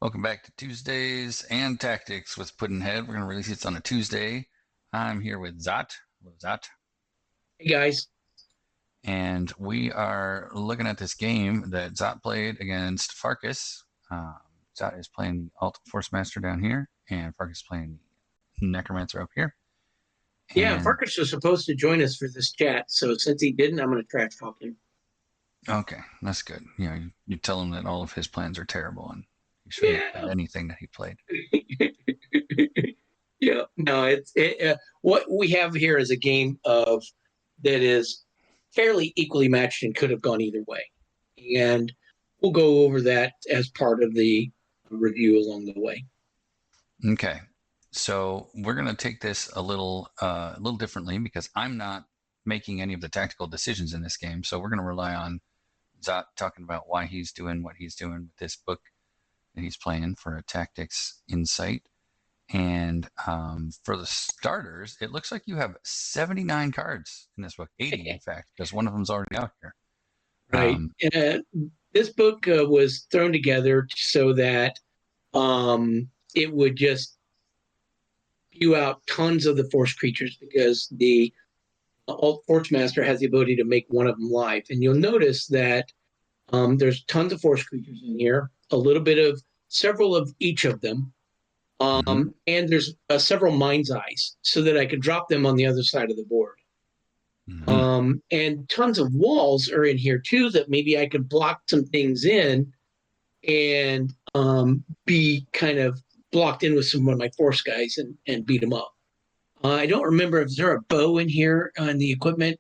Welcome back to Tuesdays and Tactics with Puddnhead. We're going to release this on a Tuesday. I'm here with Zot. Hello, Zot. Hey guys. And we are looking at this game that Zot played against Farkas. Zot is playing the Eloquent Forcemaster down here, and Farkas is playing the Necromancer up here. Yeah, And Farkas was supposed to join us for this chat, so since he didn't, I'm going to trash talk him. okay, that's good. You tell him that all of his plans are terrible, and he shouldn't have played anything that he played. Yeah, no, what we have here is a game of that is fairly equally matched and could have gone either way, and we'll go over that as part of the review along the way. Okay, so we're going to take this a little differently because I'm not making any of the tactical decisions in this game. So we're going to rely on Zot talking about why he's doing what he's doing with this book that he's playing for a tactics insight. And for the starters, it looks like you have 79 cards in this book, 80 in fact, because one of them's already out here. Right. This book was thrown together so that it would just spew out tons of the force creatures because the Forcemaster has the ability to make one of them live. And you'll notice that there's tons of force creatures in here, a little bit of several of each of them. And there's several mind's eyes so that I could drop them on the other side of the board. And tons of walls are in here too that maybe I could block some things in and be kind of blocked in with some of my force guys and beat them up. I don't remember if there a bow in here on the equipment.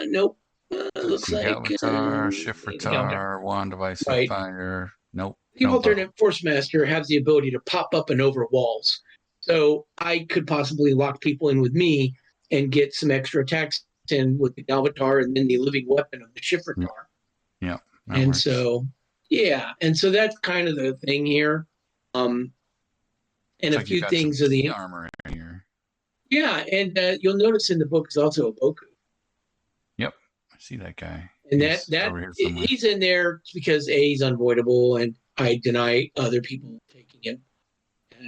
Nope. Looks like Galvatar, Shifratar, Wand Device Fire. Nope. The alternate Forcemaster has the ability to pop up and over walls. So I could possibly lock people in with me and get some extra attacks in with the Galvatar and then the living weapon of the Shifratar. Yeah. And works. So that's kind of the thing here. And a few things of the armor in here. Yeah, and you'll notice in the book is also a Boku. Yep, I see that guy. And he's in there because A, he's unavoidable, and I deny other people taking him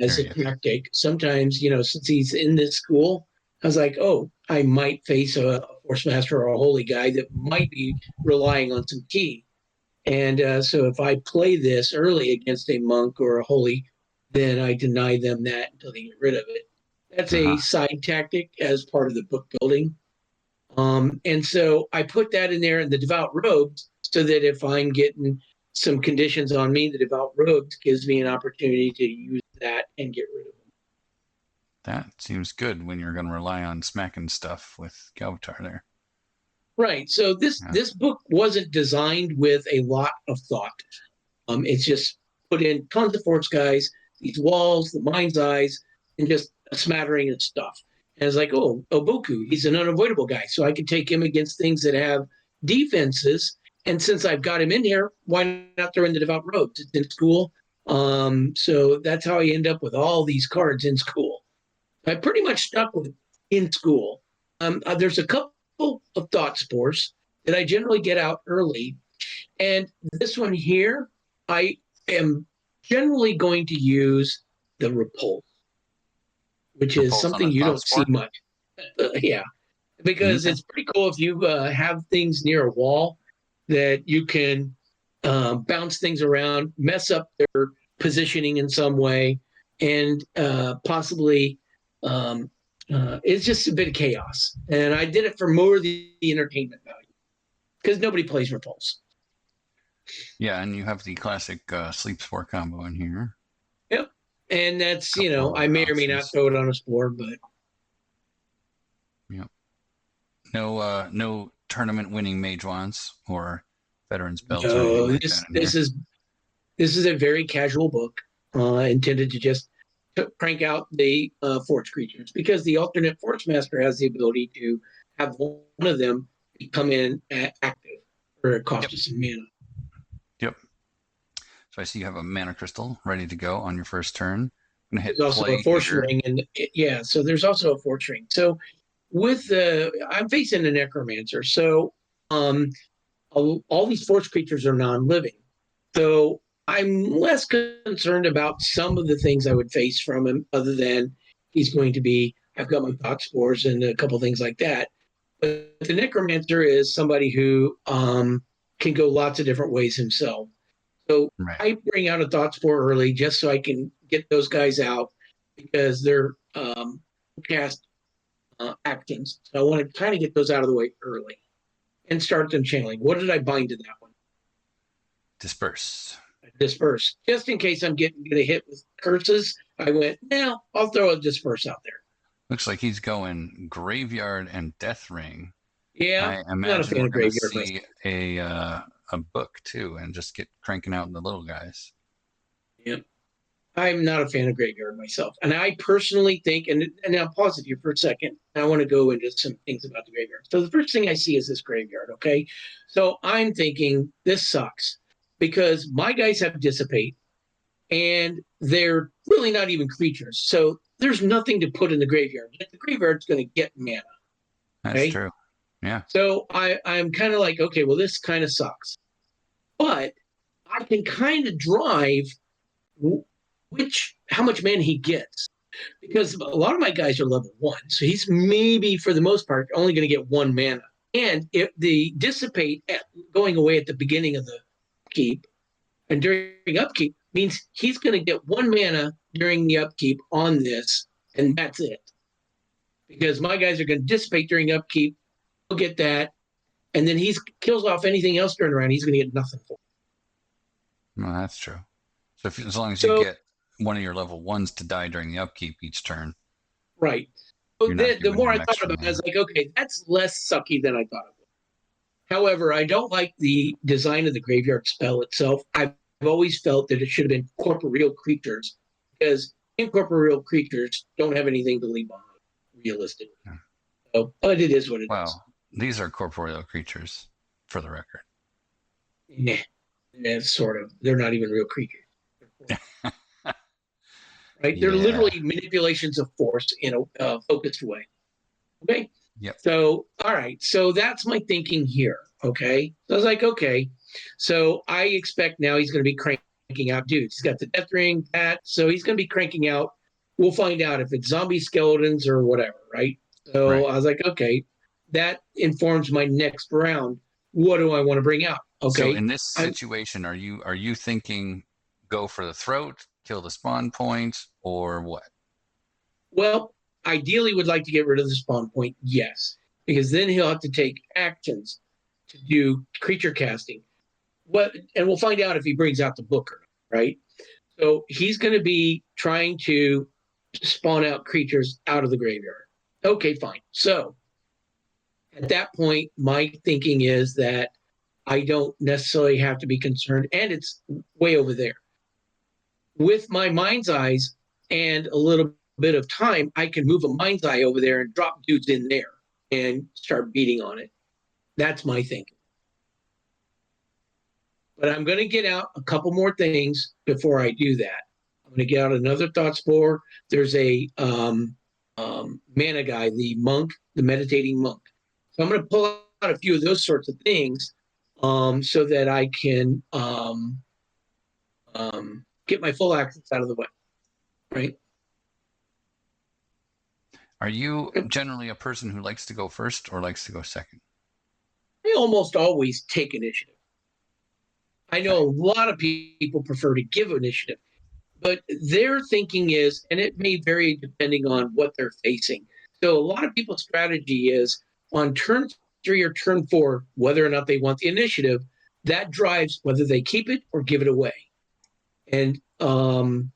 as a tactic. Sometimes, since he's in this school, I was like, oh, I might face a Forcemaster or a holy guy that might be relying on some key. And so if I play this early against a monk or a holy, then I deny them that until they get rid of it. That's a side tactic as part of the book building. And so I put that in there in the Devout Robes so that if I'm getting some conditions on me, the Devout Robes gives me an opportunity to use that and get rid of them. That seems good when you're going to rely on smacking stuff with Galvatar there. Right. So this book wasn't designed with a lot of thought. It's just put in tons of force guys, these walls, the mind's eyes, and just a smattering of stuff. And it's like, oh, Oboku, he's an unavoidable guy. So I can take him against things that have defenses. And since I've got him in here, why not throw in the Devout Robes? It's in school. So that's how I end up with all these cards in school. I pretty much stuck with in school. There's a couple of thought spores that I generally get out early. And this one here, I am generally going to use the Repulse, which is something you don't see much. Because it's pretty cool if you have things near a wall that you can bounce things around, mess up their positioning in some way, and possibly it's just a bit of chaos. And I did it for more of the entertainment value because nobody plays Repulse. Yeah, and you have the classic Sleep Spore combo in here. Yep. And that's, I may or may not throw it on a spore, but. Yep. No tournament winning Mage Wands or Veterans Belts. No, this is a very casual book intended to just crank out the force creatures because the alternate Forcemaster has the ability to have one of them come in active for a cost of some mana. Yep. So I see you have a mana crystal ready to go on your first turn. I'm gonna hit there's also a force ring, and so there's also a force ring. So I'm facing a necromancer, so all these force creatures are non-living. So I'm less concerned about some of the things I would face from him, other than he's going to be, I've got my thought spores and a couple things like that. But the necromancer is somebody who can go lots of different ways himself. So Right. I bring out a thought spore early just so I can get those guys out because they're cast actions. So I want to kind of get those out of the way early and start them channeling. What did I bind to that one? Disperse. Disperse. Just in case I'm getting hit with curses, I went, now I'll throw a disperse out there. Looks like he's going Graveyard and Death Ring. Yeah, I not a imagine fan we're of going to graveyard see myself. a book too, and just get cranking out the little guys. Yeah. I'm not a fan of graveyard myself. And I personally think, and I'll pause it here for a second. I want to go into some things about the graveyard. So the first thing I see is this graveyard, okay? So I'm thinking this sucks because my guys have dissipate and they're really not even creatures. So there's nothing to put in the graveyard. The graveyard's going to get mana, That's okay? true. Yeah. So I'm kind of like, okay, well, this kind of sucks. But I can kind of drive how much mana he gets. Because a lot of my guys are level 1. So he's maybe, for the most part, only going to get 1 mana. And if the dissipate going away at the beginning of the keep and during upkeep means he's going to get 1 mana during the upkeep on this, and that's it. Because my guys are going to dissipate during upkeep, he'll get that, and then he kills off anything else during around, he's going to get nothing for it. Well, that's true. So as long as you So, get one of your level ones to die during the upkeep each turn, right. So you're not the giving more I him thought extra about it, I was mana. like, okay, that's less sucky than I thought it was. However, I don't like the design of the graveyard spell itself. I've always felt that it should have been corporeal creatures because incorporeal creatures don't have anything to leave behind, realistically. Yeah. So, but it is what it is. Well, these are corporeal creatures, for the record. Yeah, sort of. They're not even real creatures. Right? They're Yeah. literally manipulations of force in a focused way. Okay. Yep. So, all right. So that's my thinking here. Okay. So I was like, okay. So I expect now he's going to be cranking out dudes. He's got the death ring, that. So he's going to be cranking out. We'll find out if it's zombie skeletons or whatever. Right. So Right. I was like, okay, that informs my next round. What do I want to bring out? So Okay. in this I'm, situation, are you thinking go for the throat, kill the spawn point, or what? well, ideally would like to get rid of the spawn point. Yes. Because then he'll have to take actions to do creature casting. And we'll find out if he brings out the book or not, right? So he's going to be trying to spawn out creatures out of the graveyard. Okay, fine. So at that point, my thinking is that I don't necessarily have to be concerned, and it's way over there. With my mind's eyes and a little bit of time, I can move a mind's eye over there and drop dudes in there and start beating on it. That's my thinking. But I'm going to get out a couple more things before I do that. I'm going to get out another thought spore. There's a mana guy, the monk, the meditating monk. So I'm going to pull out a few of those sorts of things so that I can get my full access out of the way. Right? Are you generally a person who likes to go first or likes to go second? I almost always take initiative. I know Okay. a lot of people prefer to give initiative, but their thinking is, and it may vary depending on what they're facing. So a lot of people's strategy is on turn 3 or turn 4, whether or not they want the initiative, that drives whether they keep it or give it away. And and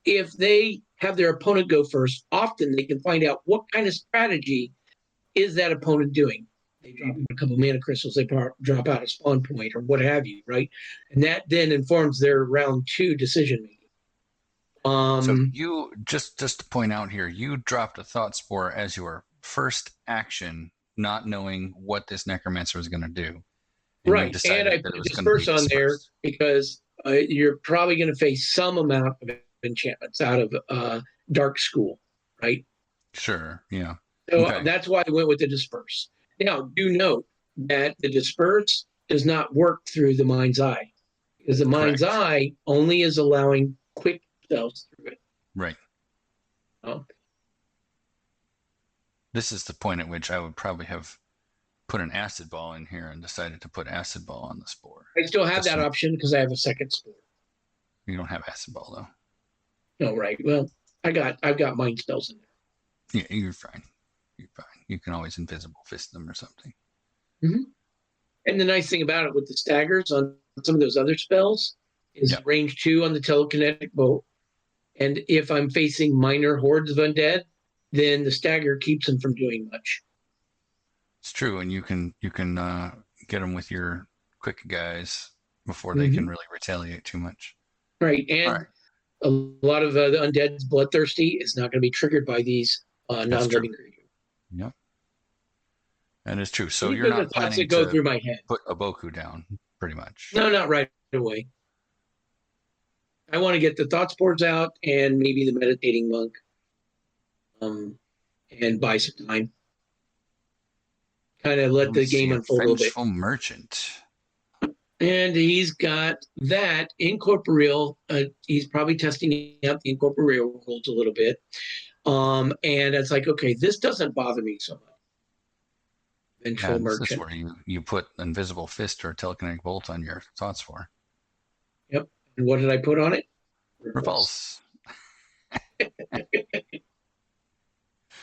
if they have their opponent go first, often they can find out what kind of strategy is that opponent doing. They drop a couple mana crystals, they drop out a spawn point or what have you, right? And that then informs their round 2 decision making. So you just to point out here, you dropped a thought spore as your first action, not knowing what this necromancer was going to do, and you Right, and I decided that it put was going to be disperse on there dispersed. because you're probably going to face some amount of enchantments out of Dark School, right? Sure. Yeah. So Okay. that's why I went with the disperse. Now, do note that the disperse does not work through the mind's eye, because the mind's Correct. eye only is allowing quick spells through it. Right. Oh. This is the point at which I would probably have put an acid ball in here and decided to put acid ball on the spore. I still have Just that option because I have a second spore. You don't have acid ball though. No, right. Well, I've got mind spells in there. Yeah, you're fine. You're fine. You can always invisible fist them or something. Mm-hmm. And the nice thing about it with the staggers on some of those other spells is range 2 on the telekinetic bolt. And if I'm facing minor hordes of undead, then the stagger keeps them from doing much. It's true, and you can get them with your quick guys before they can really retaliate too much. Right, and a lot of the undead's bloodthirsty is not going to be triggered by these non-living creatures. Yep, that is true. So you're These are not the thoughts planning that go to through my head. put a Boku down, pretty much. No, not right away. I want to get the thought boards out and maybe the meditating monk, and buy some time. Kind of let the game unfold a little bit. Vengeful Merchant. And he's got that incorporeal. He's probably testing out the incorporeal rules a little bit. And it's like, okay, this doesn't bother me so much. Vengeful Merchant. This is where you put Invisible Fist or Telekinetic Bolt on your thoughts for. Yep. And what did I put on it? Repulse.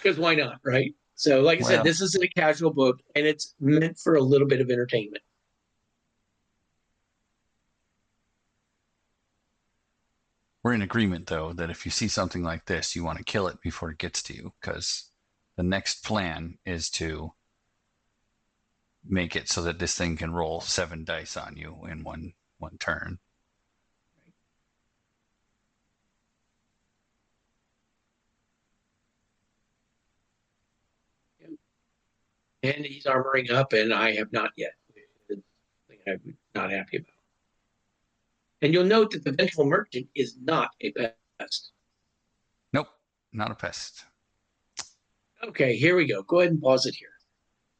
Because why not, right? So, like I said, this is a casual book, and it's meant for a little bit of entertainment. We're in agreement, though, that if you see something like this, you want to kill it before it gets to you, because the next plan is to make it so that this thing can roll 7 dice on you in one turn. And he's armoring up, and I have not yet. I'm not happy about. And you'll note that the Vengeful Merchant is not a pest. Nope, not a pest. Okay, here we go. Go ahead and pause it here.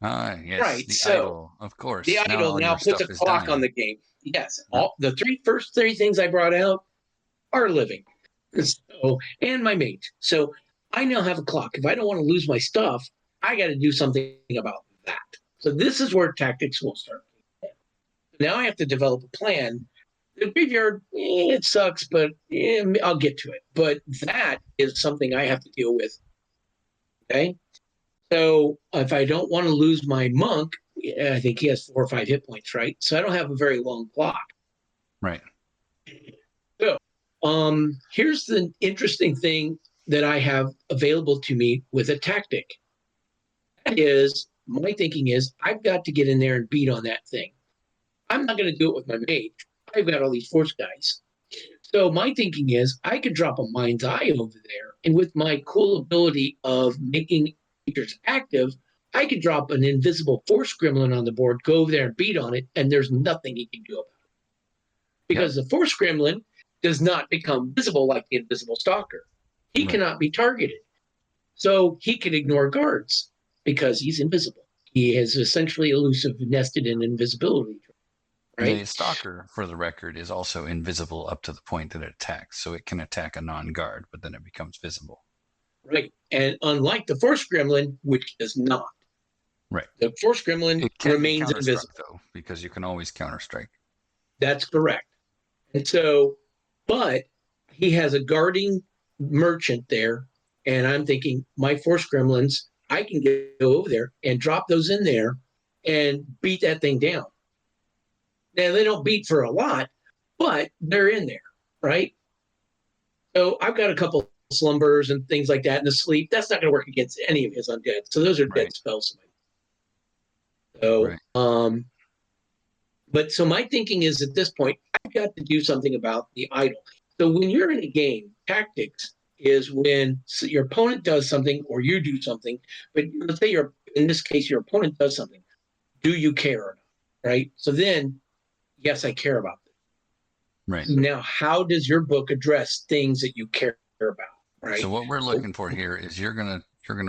Yes, right, the idol, of course. The idol now puts a clock on the game. Yes, all the first three things I brought out are living. So, and my mate. So I now have a clock. If I don't want to lose my stuff, I got to do something about that. So this is where tactics will start. Now I have to develop a plan. The graveyard, it sucks, but I'll get to it. But that is something I have to deal with. Okay? So if I don't want to lose my monk, I think he has 4 or 5 hit points, right? So I don't have a very long clock. Right. So here's the interesting thing that I have available to me with a tactic. That is, my thinking is, I've got to get in there and beat on that thing. I'm not going to do it with my mage. I've got all these force guys. So my thinking is, I could drop a mind's eye over there, and with my cool ability of making creatures active, I could drop an invisible force gremlin on the board, go over there and beat on it, and there's nothing he can do about it. Because the force gremlin does not become visible like the invisible stalker. He cannot be targeted. So he can ignore guards because he's invisible. He is essentially elusive, nested in invisibility. Right? The stalker, for the record, is also invisible up to the point that it attacks. So it can attack a non-guard, but then it becomes visible. Right. And unlike the force gremlin, which does not. Right. The force gremlin remains invisible. Though, because you can always counterstrike. That's correct. And so, but he has a guarding merchant there. And I'm thinking, my force gremlins, I can go over there and drop those in there and beat that thing down. Now, they don't beat for a lot, but they're in there, right? So I've got a couple slumbers and things like that in the sleep. That's not going to work against any of his undead. So those are dead spells. So, but so my thinking is at this point, I've got to do something about the idol. So when you're in a game, tactics is when your opponent does something or you do something, but let's say in this case, your opponent does something. Do you care or not? Right? So then, yes, I care about this. Right. Now, how does your book address things that you care about? Right. So what we're looking for here is you're gonna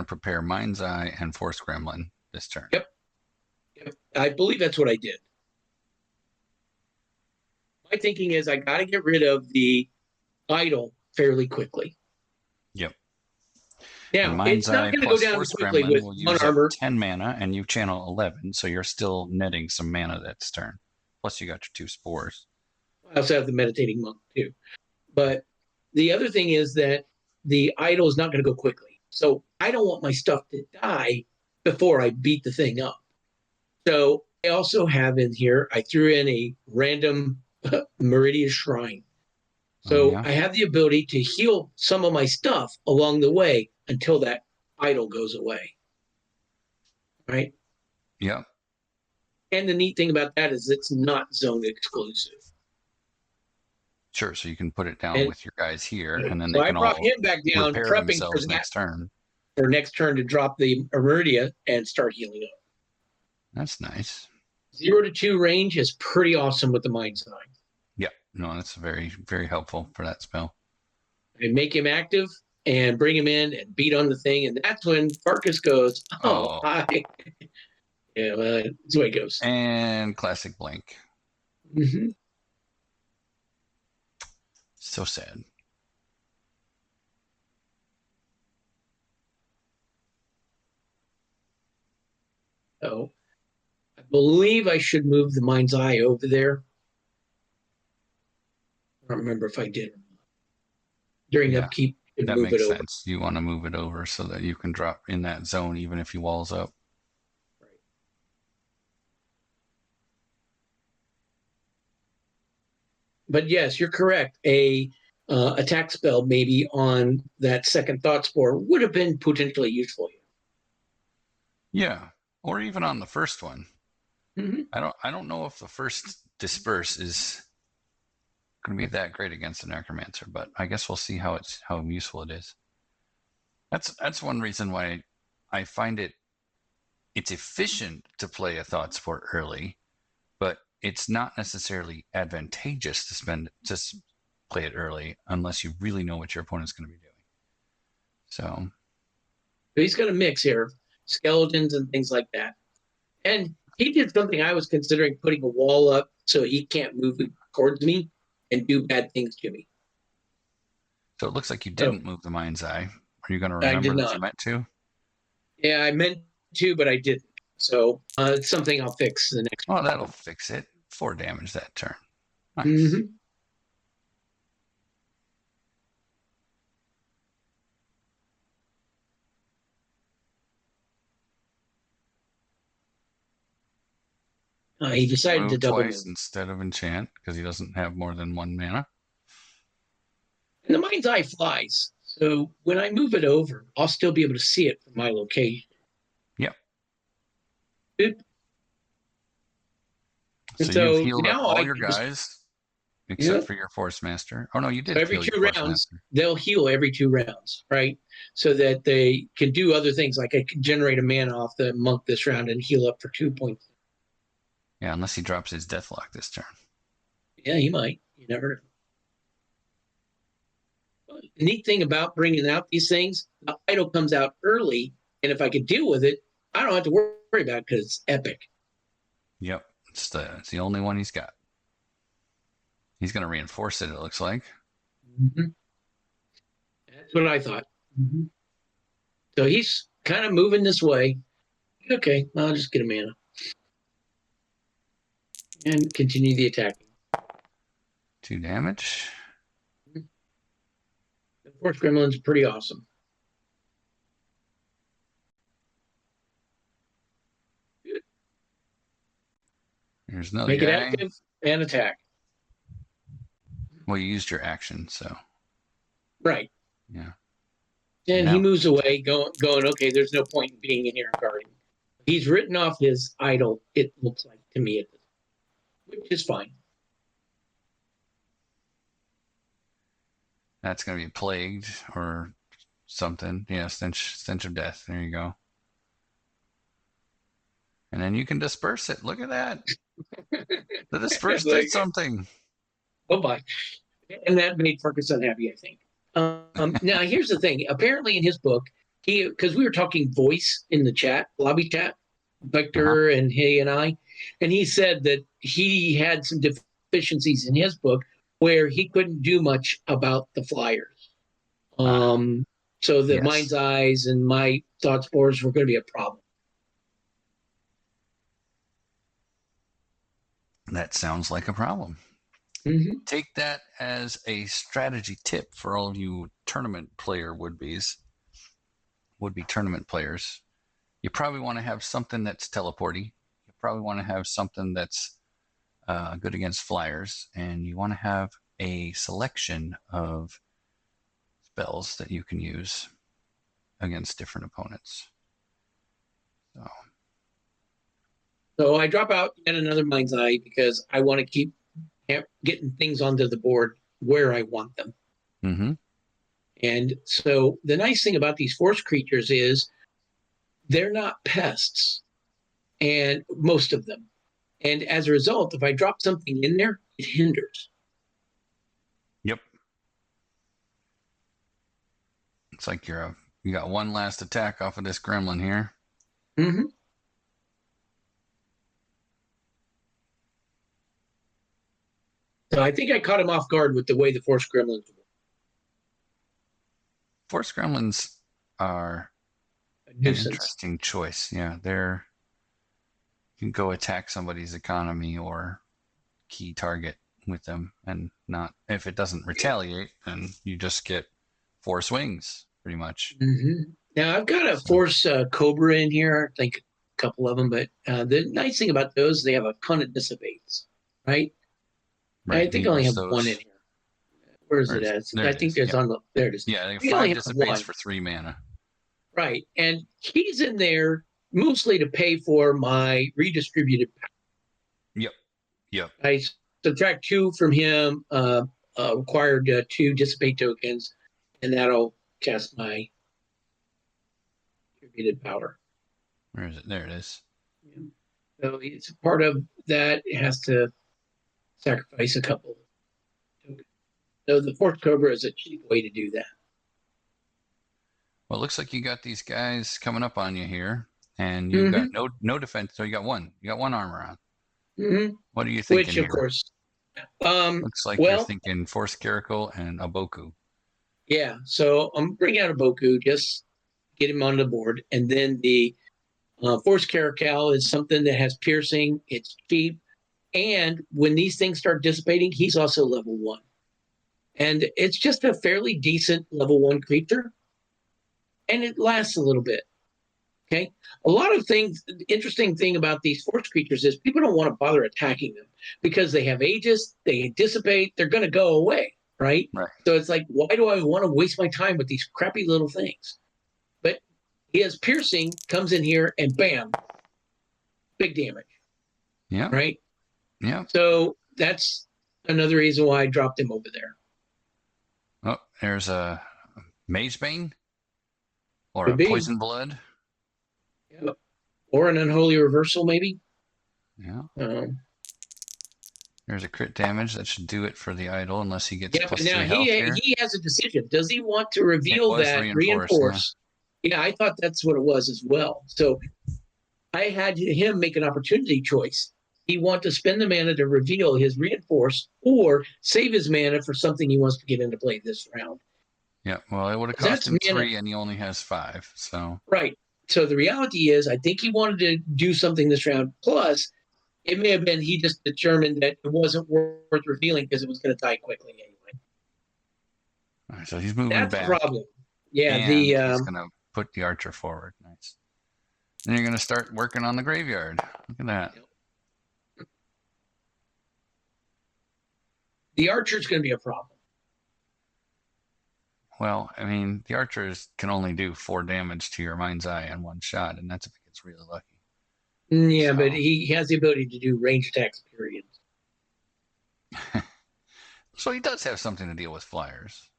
prepare Mind's Eye and Force Gremlin this turn. Yep. I believe that's what I did. my thinking is I got to get rid of the idol fairly quickly. Yep. And Now, Mind's it's not Eye going to go plus down Force quickly Gremlin with will one use up armor. 10 mana, and you channel 11, so you're still netting some mana that's turn. Plus, you got your 2 spores. I also have the meditating monk too. But the other thing is that the idol is not going to go quickly. So I don't want my stuff to die before I beat the thing up. So I also have in here, I threw in a random Meridian Shrine. Oh, So yeah? I have the ability to heal some of my stuff along the way until that idol goes away. Right. Yep. And the neat thing about that is it's not zone exclusive. Sure, so you can put it down And with your guys here, and then so they I can brought all him back down, repair prepping for themselves that next turn. for next turn to drop the Iridia and start healing up. That's nice. 0 to 2 range is pretty awesome with the Mind's Eye. Yeah, no, that's very, very helpful for that spell. And make him active and bring him in and beat on the thing. And that's when Farkas goes, oh. Hi. Yeah, well, that's the way it goes. And classic blank. Mm-hmm. So sad. So I believe I should move the Mind's Eye over there. I don't remember if I did. During upkeep, that move makes it over. sense. You want to move it over so that you can drop in that zone even if he walls up. Right. But yes, you're correct. A attack spell maybe on that second thought spore would have been potentially useful here. Yeah, or even on the first one. Mm-hmm. I don't know if the first disperse is going to be that great against a necromancer, but I guess we'll see how useful it is. That's one reason why I find it's efficient to play a thought sport early, but it's not necessarily advantageous to play it early unless you really know what your opponent's going to be doing. So he's got a mix here, skeletons and things like that. And he did something I was considering, putting a wall up so he can't move towards me and do bad things to me. So it looks like you didn't move the Mind's Eye. Are you going to I remember did that not. you meant to? Yeah, I meant to, but I didn't. So it's something I'll fix the next. Oh, that'll fix it. 4 damage that turn. Nice. Mm-hmm. He decided to Move double twice move. instead of enchant because he doesn't have more than 1 mana. And the Mind's Eye flies. So when I move it over, I'll still be able to see it from my location. Yep. Boop. So you've healed up all your guys except for your Forcemaster. Oh no, you did. So every heal 2 your rounds, they'll heal every 2 rounds, right? So that they can do other things, like I can generate a mana off the monk this round and heal up for 2 points. Yeah, unless he drops his Deathlock this turn. Yeah, he might. You never know. The neat thing about bringing out these things, the idol comes out early, and if I could deal with it, I don't have to worry about it because it's epic. Yep, it's the only one he's got. He's going to reinforce it, it looks like. Mm-hmm. That's what I thought. Mm-hmm. So he's kind of moving this way. Okay, I'll just get a mana. And continue the attacking. 2 damage. The Force Gremlin's pretty awesome. There's another Make guy. it active and attack. Well, you used your action, so. Right. Yeah. And he moves away, going, okay, there's no point in being in here and guarding. He's written off his idol, it looks like to me, which is fine. That's going to be plagued or something. Yeah, stench of death. There you go. And then you can disperse it. Look at that. The disperse did something. Oh my. And that made Farkas unhappy, I think. Now, here's the thing. Apparently in his book, because we were talking voice in the chat, lobby chat, Victor and he and I, and he said that he had some difficulty deficiencies in his book where he couldn't do much about the flyers. So the mind's eyes and my thought spores were going to be a problem. That sounds like a problem. Mm-hmm. Take that as a strategy tip for all of you tournament player would-be tournament players. You probably want to have something that's teleporty. You probably want to have something that's good against flyers, and you want to have a selection of spells that you can use against different opponents. So I drop out yet another mind's eye because I want to keep getting things onto the board where I want them. Mm-hmm. And so the nice thing about these force creatures is they're not pests, and most of them. And as a result, if I drop something in there, it hinders. Yep. It's like you got one last attack off of this gremlin here. Mm-hmm. So I think I caught him off guard with the way the force gremlins were. Force gremlins are an interesting choice. Yeah, you can go attack somebody's economy or key target with them, and not if it doesn't retaliate, then you just get force wings pretty much. Mm-hmm. Now I've got a force cobra in here. I think a couple of them, but the nice thing about those, they have a ton of dissipates, right? Right. I think I only have one in here. Where is it at? I think there's on the there it is. Yeah, I think 5 dissipates for 3 mana. Right, and he's in there mostly to pay for my redistributed power. Yep. I subtract 2 from him, required 2 dissipate tokens, and that'll cast my distributed power. Where is it? There it is. Yeah. So it's part of that. It has to sacrifice a couple tokens. So the Force Cobra is a cheap way to do that. Well, it looks like you got these guys coming up on you here, and you've got no defense. So you got one armor on. Mm-hmm. What are you thinking Which, here? of course, looks like you're thinking Force Caracal and a Boku. Yeah, so I'm bringing out a Boku, just get him on the board, and then the Force Caracal is something that has piercing. It's cheap, and when these things start dissipating, he's also level 1, and it's just a fairly decent level 1 creature, and it lasts a little bit. Okay, a lot of things. The interesting thing about these force creatures is people don't want to bother attacking them because they have ages, they dissipate, they're going to go away, right? So it's like, why do I want to waste my time with these crappy little things? But he has piercing, comes in here, and bam, big damage. Yeah. Right. Yeah. So that's another reason why I dropped him over there. Oh, there's a Magebane or a Poison Blood. Yep. Or an Unholy Reversal, maybe. Yeah. There's a crit damage that should do it for the idol, unless he gets plus now 3 health here. He has a decision. Does he want to reveal that reinforce? Yeah, I thought that's what it was as well. So I had him make an opportunity choice. He wants to spend the mana to reveal his reinforce or save his mana for something he wants to get into play this round. Yeah, well, it would have cost him 3 and he only has 5. So right. So the reality is, I think he wanted to do something this round. Plus, it may have been he just determined that it wasn't worth revealing because it was going to die quickly anyway. All right, so he's moving back. That's the problem. Yeah, and he's going to put the archer forward. Nice. Then you're going to start working on the graveyard. Look at that. The archer's going to be a problem. Well, I mean, the archers can only do 4 damage to your mind's eye in one shot, and that's if it gets really lucky. Yeah, but he has the ability to do range attacks, period. So he does have something to deal with flyers.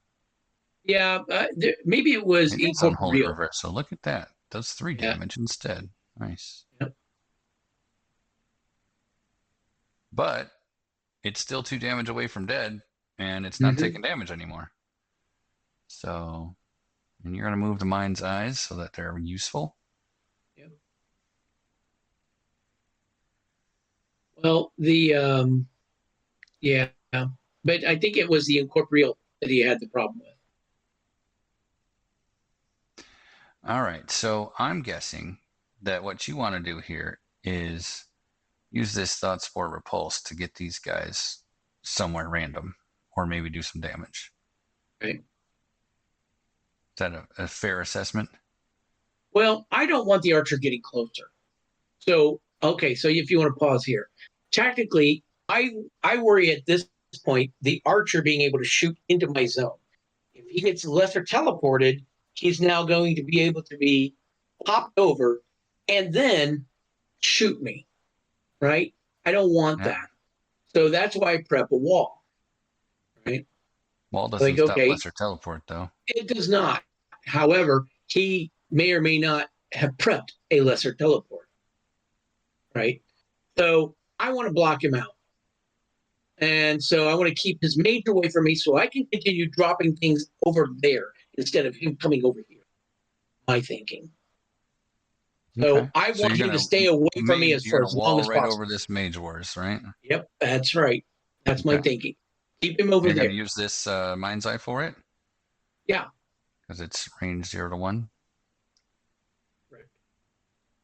Yeah, maybe it was equal Unholy Reversal. Look at that. Does 3 damage instead. Nice. Yep. But it's still 2 damage away from dead, and it's not taking damage anymore. So, and you're going to move the mind's eyes so that they're useful. Yep. Well, the Yeah, but I think it was the incorporeal that he had the problem with. All right, so I'm guessing that what you want to do here is use this thought spore repulse to get these guys somewhere random, or maybe do some damage. Right. Is that a fair assessment? Well, I don't want the archer getting closer. So, okay, so if you want to pause here, tactically, I worry at this point the archer being able to shoot into my zone. If he gets lesser teleported, he's now going to be able to be popped over and then shoot me. Right? I don't want Yeah. that. So that's why I prep a wall. Right? Wall doesn't Like, stop okay, lesser teleport, though. it does not. However, he may or may not have prepped a lesser teleport. Right? So I want to block him out. And so I want to keep his mage away from me so I can continue dropping things over there instead of him coming over here. My thinking. Okay. So I So want you're him to gonna stay away from me mage. for You're as gonna long wall as right possible. over this mage wars, right? Yep, that's right. That's my Okay. thinking. Keep him over And you're there. gonna use this mind's eye for it Yeah. because it's range 0 to 1. Right.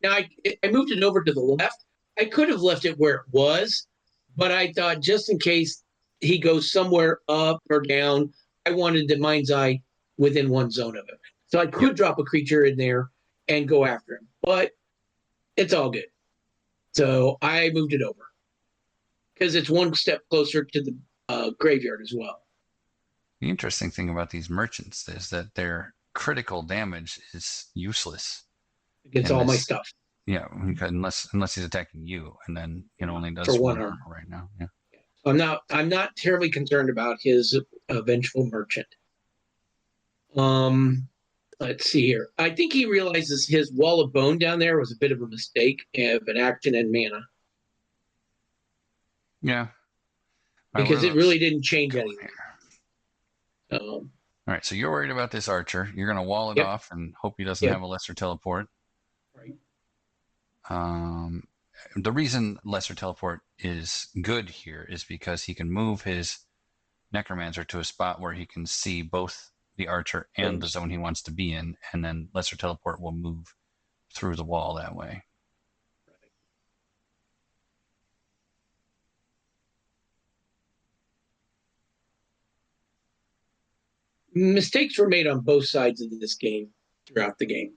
Now I moved it over to the left. I could have left it where it was, but I thought just in case he goes somewhere up or down, I wanted the mind's eye within one zone of it. So I Yep. could drop a creature in there and go after him, but it's all good. So I moved it over because it's one step closer to the graveyard as well. The interesting thing about these merchants is that their critical damage is useless Against in all my this. stuff. Yeah, unless he's attacking you, and then it Yeah, only for does one one armor. armor right now. Yeah. I'm not terribly concerned about his vengeful merchant. Um, let's see here. I think he realizes his wall of bone down there was a bit of a mistake of an action and mana Yeah. All right, what because are it really those didn't change going anything. here? Um, All right, so you're worried about this archer. You're gonna wall it yep, off and hope he doesn't yep, have a lesser teleport. right. Um, the reason lesser teleport is good here is because he can move his necromancer to a spot where he can see both the archer and the Those. zone he wants to be in, and then lesser teleport will move through the wall that way. Mistakes were made on both sides of this game throughout the game.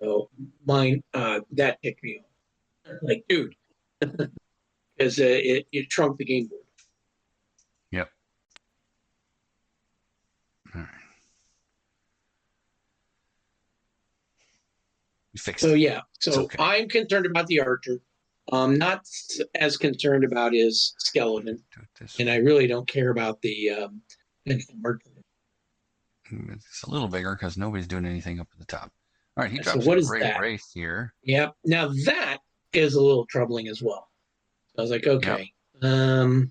So mine, that ticked me off. Like, dude, because it trumped the game board. Yep. All right. We fixed So it. yeah, It's so okay. I'm concerned about the archer. I'm not as concerned about his skeleton, Do it this and I way. really don't care about the merchant. It's a little bigger because nobody's doing anything up at the top. All right, he So drops a what is great that? wraith here. Yep. Now that is a little troubling as well. I was like, Yep, okay. Hmm.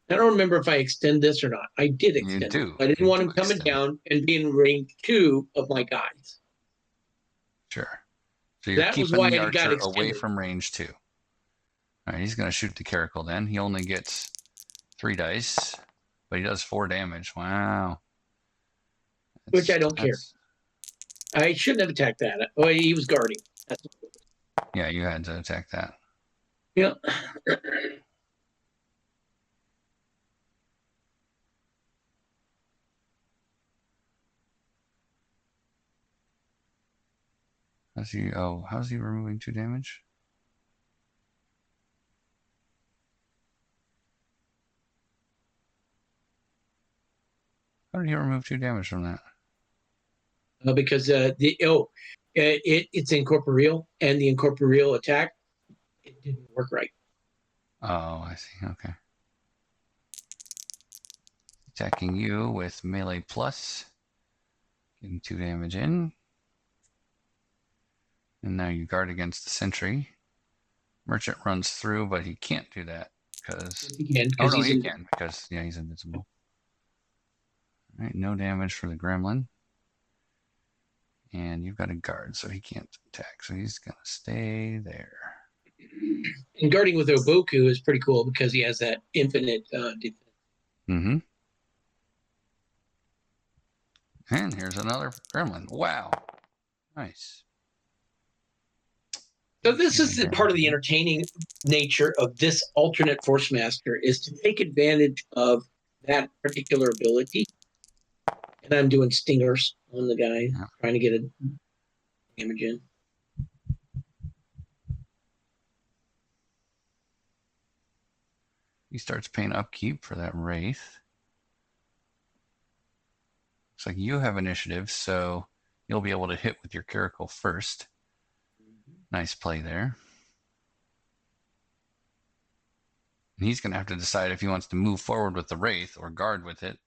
I don't remember if I extend this or not. I did you extend it. do. I didn't You want do him coming extend. down and being in range 2 of my guys. Sure. So you're That was keeping why the it got archer away extended. from range 2. All right, he's going to shoot the caracal then. He only gets 3 dice, but he does 4 damage. Wow. Which I don't care. That's I shouldn't have attacked that. Oh, he was guarding. That's, yeah, you had to attack that. yeah. How's he removing 2 damage? How did he remove 2 damage from that? Because it's incorporeal, and the incorporeal attack it didn't work right. Oh, I see. Okay. Attacking you with melee plus. Getting 2 damage in. And now you guard against the sentry. Merchant runs through, but he can't do that because. Again, Oh because no, he's he in. can because yeah, he's invincible. All right, no damage for the gremlin. And you've got a guard, so he can't attack. So he's gonna stay there. And guarding with Oboku is pretty cool because he has that infinite defense. Mm-hmm. And here's another gremlin. Wow. Nice. So this is the part of the entertaining nature of this alternate Forcemaster is to take advantage of that particular ability. And I'm doing stingers on the guy, trying to get a damage in. He starts paying upkeep for that Wraith. Looks like you have initiative, so you'll be able to hit with your Caracal first. Nice play there. And he's going to have to decide if he wants to move forward with the Wraith or guard with it,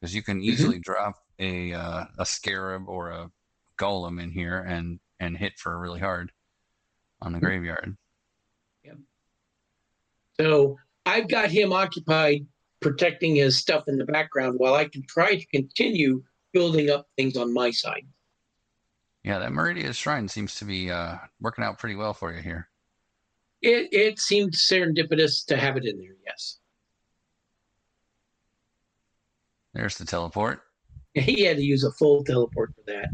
because you can easily drop a Scarab or a Golem in here and hit for really hard on the graveyard. Yep. So I've got him occupied protecting his stuff in the background while I can try to continue building up things on my side. Yeah, that Meridia's Shrine seems to be working out pretty well for you here. It seemed serendipitous to have it in there, yes. There's the teleport. He had to use a full teleport for that.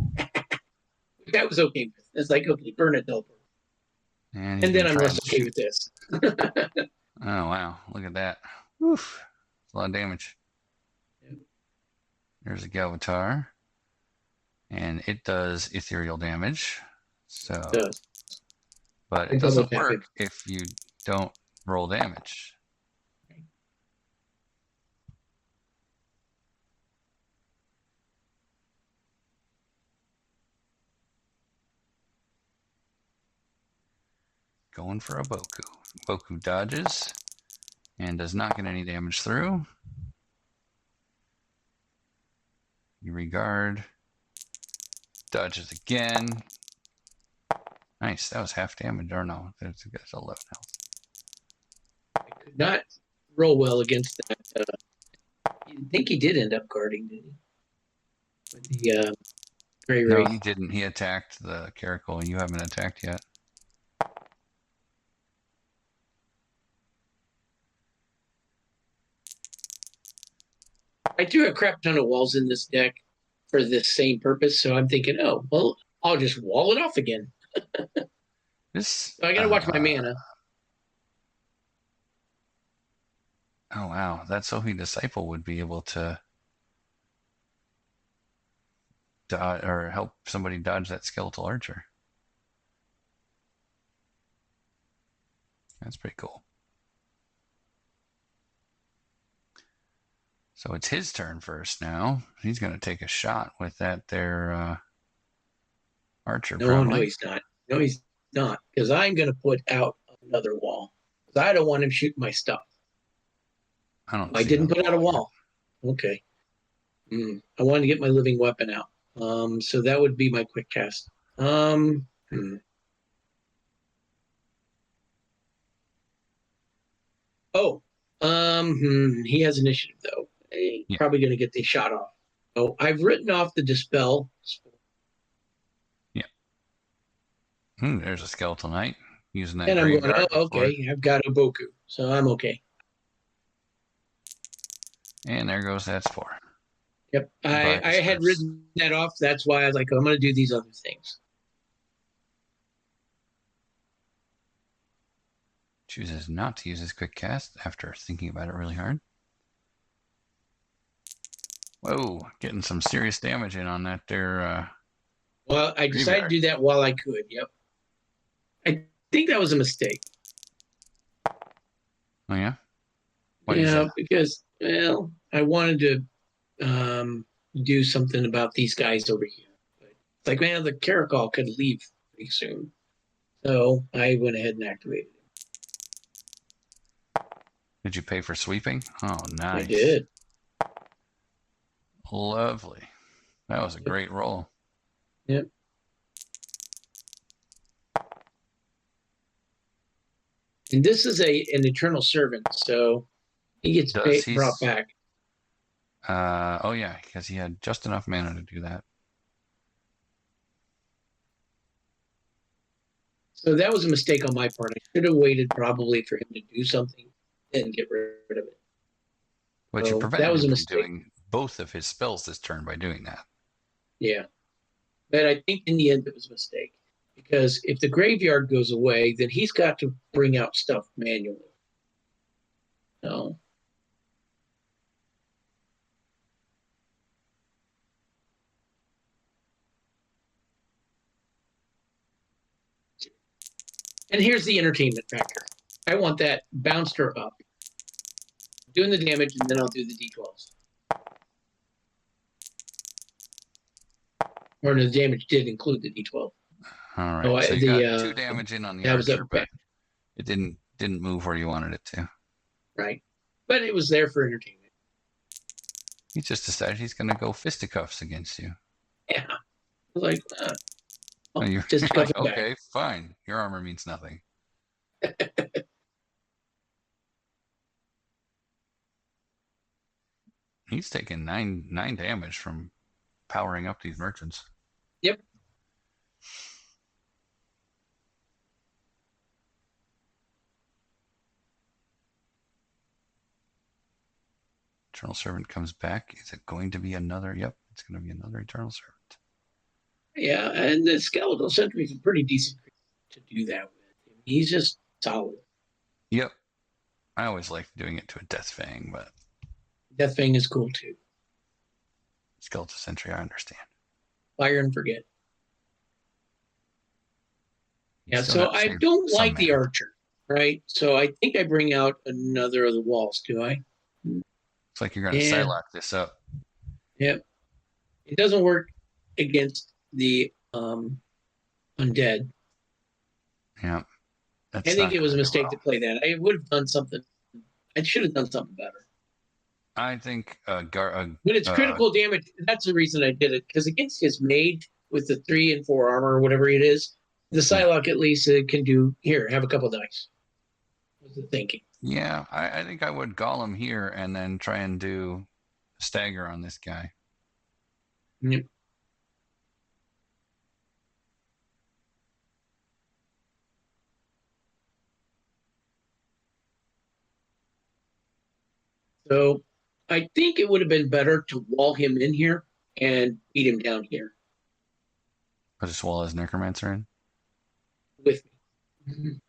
That was okay. It's like, okay, burn a teleport. And then I'm less okay with this. Oh, wow. Look at that. Oof. That's a lot of damage. Yep. There's a Galvatar. And it does ethereal damage. So, it does. But it doesn't work if you don't roll damage. Going for a Boku. Boku dodges and does not get any damage through. You regard. Dodges again. Nice. That was half damage. Or no, that's 11 health. I could not roll well against that. I think he did end up guarding, didn't he? With the Gray Wraith. No, he didn't. He attacked the Caracal, and you haven't attacked yet. I threw a crap ton of walls in this deck for this same purpose, so I'm thinking, oh, well, I'll just wall it off again. So I gotta watch my mana. Oh, wow. That Sophie Disciple would be able to dodge or help somebody dodge that Skeletal Archer. That's pretty cool. So it's his turn first now. He's going to take a shot with that there Archer. No, probably. No, he's not. No, he's not. Because I'm going to put out another wall. Because I don't want him shooting my stuff. I didn't put out a wall. Yet. Okay. I wanted to get my living weapon out. So that would be my quick cast. Oh, he has initiative though. He's probably going to get the shot off. Oh, I've written off the dispel. Yeah. There's a Skeletal Knight using that. And I'm going, oh, okay. I've got a Boku, so I'm okay. And there goes that spore. Yep. I had written that off. That's why I was like, oh, I'm going to do these other things. Chooses not to use his quick cast after thinking about it really hard. Whoa, getting some serious damage in on that there. Well, I decided to do that while I could. Yep. I think that was a mistake. Oh, yeah? Yeah, because, well, I wanted to do something about these guys over here. But it's like, man, the Caracal could leave pretty soon. So I went ahead and activated it. Did you pay for sweeping? Oh, nice. I did. Lovely. That was a great roll. Yep. And this is an eternal servant, so he gets brought back. Oh, yeah, because he had just enough mana to do that. So that was a mistake on my part. I should have waited probably for him to do something and get rid of it. But you So that prevented was him a from mistake. doing both of his spells this turn by doing that. Yeah. But I think in the end it was a mistake. Because if the graveyard goes away, then he's got to bring out stuff manually. So and here's the entertainment factor. I want that bounced her up. Doing the damage, and then I'll do the D12s. Or the damage did include the D12. All right, so you got 2 damage in on the that was archer, a but it didn't move where you wanted it to. Right, but it was there for entertainment. He just decided he's going to go fisticuffs against you. Yeah, I was like, you're like, okay, fine. Your armor means nothing. He's taking nine damage from powering up these merchants. Yep. Eternal Servant comes back. Is it going to be another? Yep, it's going to be another Eternal Servant. Yeah, and the Skeletal Sentry is a pretty decent to do that with. He's just solid. Yep. I always liked doing it to a Death Fang, but Death Fang is cool too. Skeletal Sentry, I understand. Fire and forget. Yeah, so I don't like the archer, right? So I think I bring out another of the walls, do I? Looks like you're going to Psylocke this up. Yep. It doesn't work against the undead. Yeah. I think it was a mistake to play that. I would have done something. I should have done something better. I think when it's critical damage, that's the reason I did it. Because against his mage with the 3 and 4 armor or whatever it is, the Psylocke at least can do here. Have a couple dice. Was the thinking? Yeah, I think I would Golem here and then try and do Stagger on this guy. Yep. So I think it would have been better to wall him in here and beat him down here. I'll just wall his Necromancer in? With me.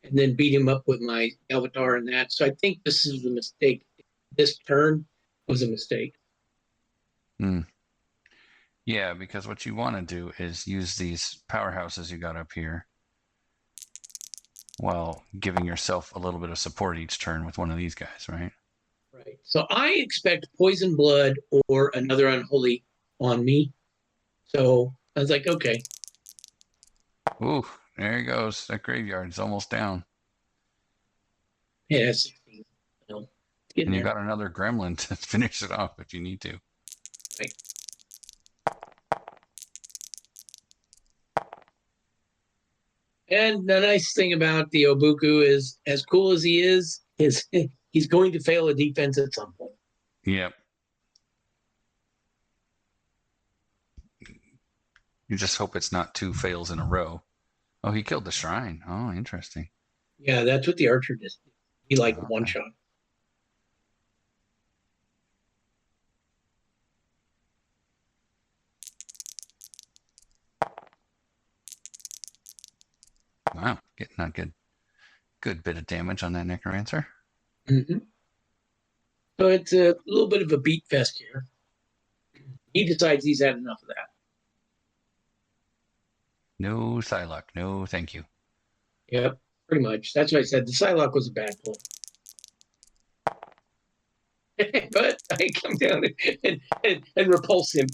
And then beat him up with my Avatar and that. So I think this is a mistake. This turn was a mistake. Yeah, because what you want to do is use these powerhouses you got up here while giving yourself a little bit of support each turn with one of these guys, right? Right. So I expect Poison Blood or another Unholy on me. So I was like, okay. Ooh, there he goes. That graveyard is almost down. Yeah, 16. No, and you got another gremlin to finish it off if you need to. Right. And the nice thing about the Obuku is, as cool as he is he's going to fail a defense at some point. Yep. You just hope it's not 2 fails in a row. Oh, he killed the shrine. Oh, interesting. Yeah, that's what the archer did. He one shot. Wow, getting a good bit of damage on that Necromancer. Mm-hmm. So it's a little bit of a beat fest here. He decides he's had enough of that. No Psylocke. No, thank you. Yep, pretty much. That's what I said. The Psylocke was a bad pull. But I come down and repulse him.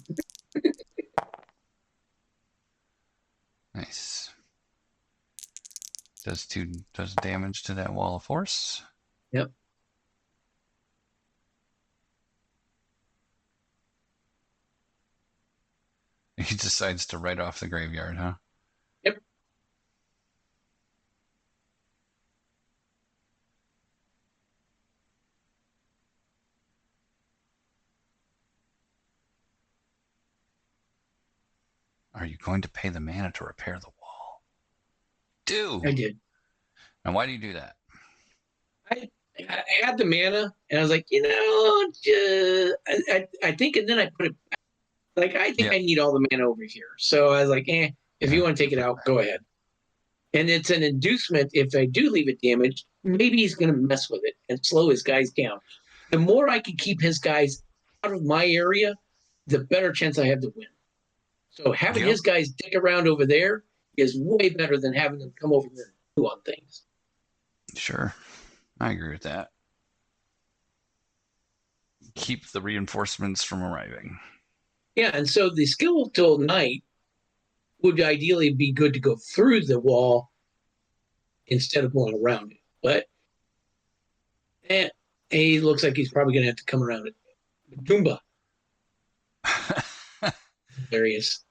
Nice. Does damage to that wall of force. Yep. He decides to write off the graveyard, huh? Yep. Are you going to pay the mana to repair the wall? do. I did. And why do you do that? I, I had the mana, and I was like, I think, and then I put it like I think Yeah. I need all the mana over here. So I was like, if you Yeah. want to take it out, go ahead. And it's an inducement. If I do leave it damaged, maybe he's going to mess with it and slow his guys down. The more I can keep his guys out of my area, the better chance I have to win. So having Yep. his guys dick around over there is way better than having them come over there and do on things. Sure. I agree with that. Keep the reinforcements from arriving. Yeah, and so the skill till knight would ideally be good to go through the wall instead of going around it. But he looks like he's probably going to have to come around it. Goomba. Hilarious.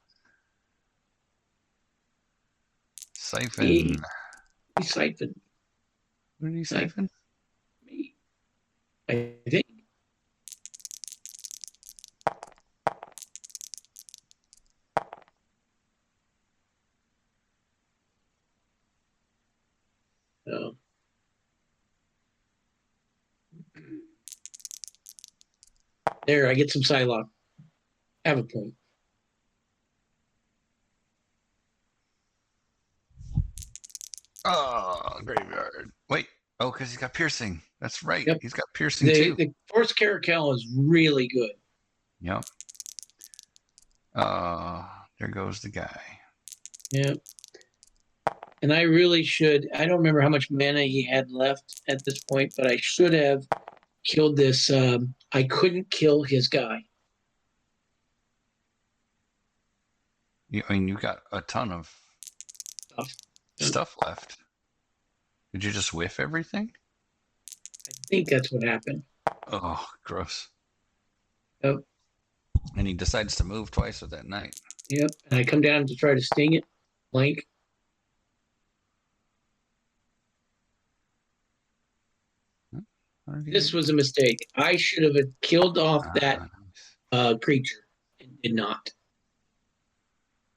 He, Siphon. he siphoned What did he like siphon? me, I think. So, there, I get some Psylocke. Have a point. Oh, graveyard. Wait. Oh, because he's got piercing. That's right. Yep. He's got piercing The too. the Force Caracal is really good. Yep. There goes the guy. Yeah. And I really should. I don't remember how much mana he had left at this point, but I should have killed this. I couldn't kill his guy. I mean, you got a ton of Stuff. stuff left. Did you just whiff everything? I think that's what happened. Oh, gross. Yep. And he decides to move twice with that knight. Yep. And I come down to try to sting it. Blank. This was a mistake. I should have killed off that creature and did not.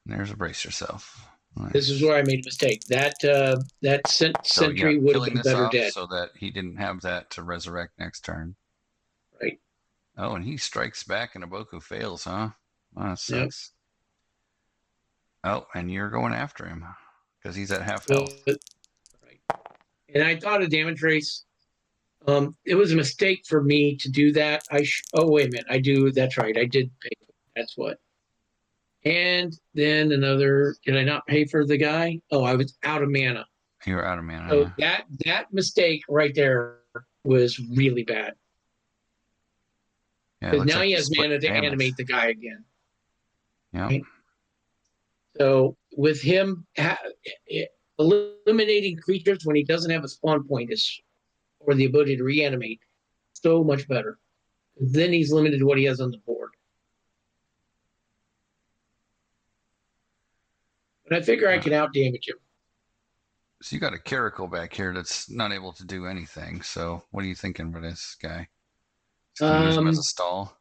There's a brace yourself. Nice. This is where I made a mistake. That sentry would have been better dead. So that he didn't have that to resurrect next turn. Right. Oh, and he strikes back and Iboku fails, huh? Oh, that sucks. Yep. Oh, and you're going after him because he's at half health. Right. And I thought of damage race. It was a mistake for me to do that. Oh, wait a minute. I do. That's right. I did pay. That's what. And then another. Did I not pay for the guy? Oh, I was out of mana. You were out of mana. So that mistake right there was really bad. Yeah. Because now like he has mana to animate the guy again. Yeah. Right? So with him eliminating creatures when he doesn't have a spawn point is, or the ability to reanimate, so much better. Then he's limited to what he has on the board. But I figure I can out damage him. So you got a Caracal back here that's not able to do anything. So what are you thinking for this guy? Can you use him as a stall?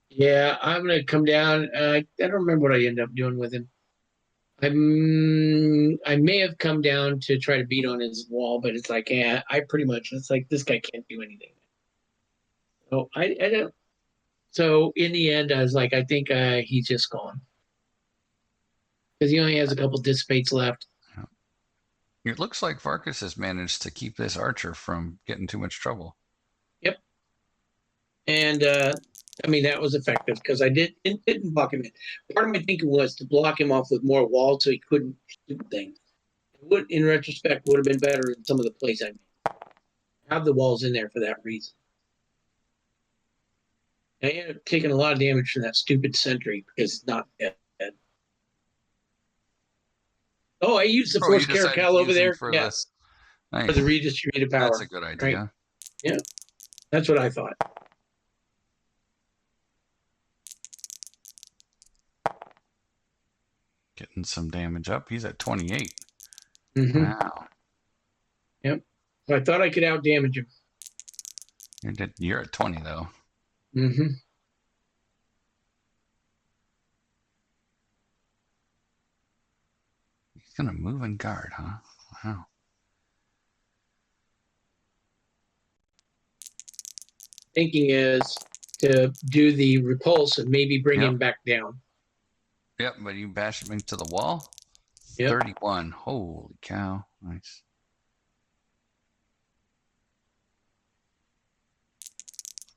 Yeah, I'm gonna come down. I don't remember what I end up doing with him. I may have come down to try to beat on his wall, but it's like, yeah, I pretty much. It's like this guy can't do anything. So I don't. So in the end, I was like, I think he's just gone because he only has a couple dissipates left. It looks like Farkas has managed to keep this archer from getting too much trouble. Yep. And I mean that was effective because I didn't block him in. Part of my thinking was to block him off with more wall so he couldn't shoot things. It would, in retrospect, would have been better than some of the plays I made. Have the walls in there for that reason. I ended up taking a lot of damage from that stupid sentry because it's not dead. Oh, I used the Force Caracal over there. Yes. Nice. For the redistributed power. That's a good idea. Right? Yeah. That's what I thought. Getting some damage up. He's at 28. Mm-hmm. Wow. Yep. So I thought I could out damage him. You're at 20 though. Mm-hmm. He's gonna move and guard, huh? hell? Thinking is to do the repulse and maybe bring Yep. him back down. Yep, but you bashed me to the wall? Yep. 31. Holy cow. Nice.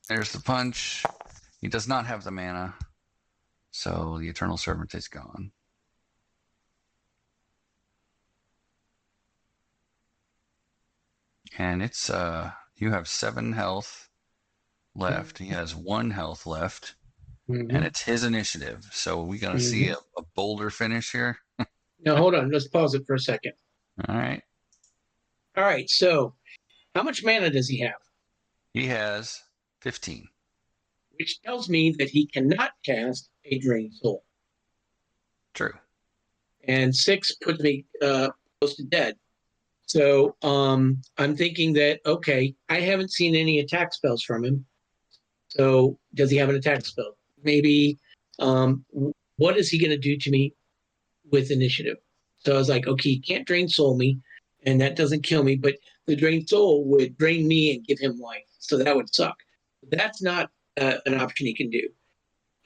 There's the punch. He does not have the mana, so the Eternal Servant is gone. And it's you have 7 health left. He has 1 health left, and it's his initiative. So we gonna see a bolder finish here. Now hold on, let's pause it for a second. All right. All right, so how much mana does he have? He has 15. Which tells me that he cannot cast a Drained Soul. True. And 6 puts me close to dead. So I'm thinking that, okay, I haven't seen any attack spells from him. So does he have an attack spell? Maybe what is he going to do to me with initiative? So I was like, okay, he can't Drain Soul me, and that doesn't kill me, but the Drain Soul would drain me and give him life. So that would suck. That's not an option he can do.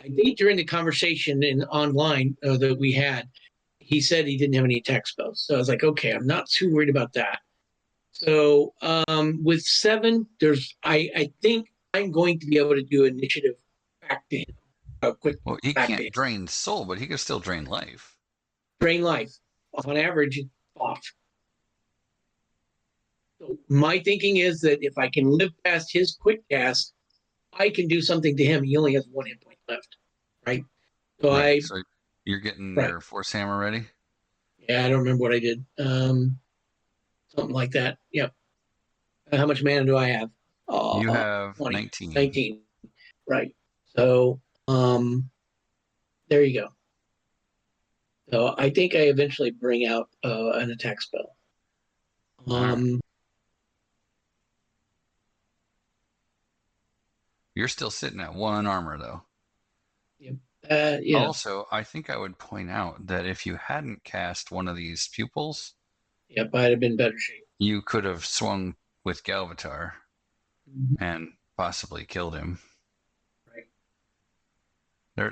I think during the conversation in online that we had, he said he didn't have any attack spells. So I was like, okay, I'm not too worried about that. So with 7, I think I'm going to be able to do initiative back to him. Quick Well, he back to can't him. drain soul, but he can still drain life. Drain life. On average, off. So my thinking is that if I can live past his quick cast, I can do something to him. He only has 1 hit point left, right? So right. So you're getting right. your Force Hammer ready? Yeah, I don't remember what I did. Something like that. Yep. How much mana do I have? You have 20. 19. 19. Right. So there you go. So I think I eventually bring out an attack spell. Right. You're still sitting at 1 armor, though. Yeah. Also, I think I would point out that if you hadn't cast one of these pupils, Yep, I'd have been better shape. you could have swung with Galvatar and possibly killed him. Right.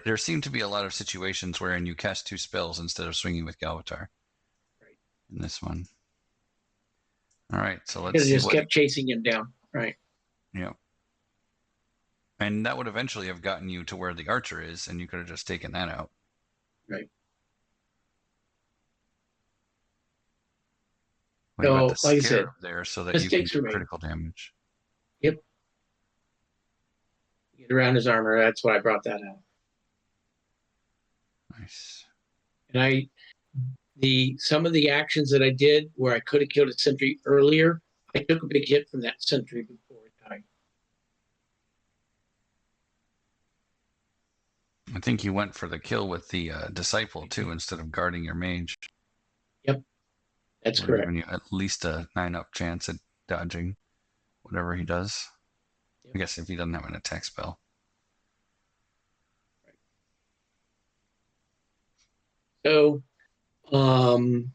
There seem to be a lot of situations wherein you cast 2 spells instead of swinging with Galvatar. Right. In this one. All right, so let's Could have see just what. kept chasing him down. Right. Yeah. And that would eventually have gotten you to where the archer is, and you could have just taken that out. Right. Well, you got the So, like I scarab said, there so that you can mistakes do were made. critical damage. Yep. Get around his armor. That's why I brought that out. Nice. And some of the actions that I did where I could have killed a sentry earlier, I took a big hit from that sentry before it died. I think you went for the kill with the disciple too, instead of guarding your mage. Yep, that's We're correct. giving you at least a 9-up chance at dodging whatever he does. Yep. I guess if he doesn't have an attack spell. So, and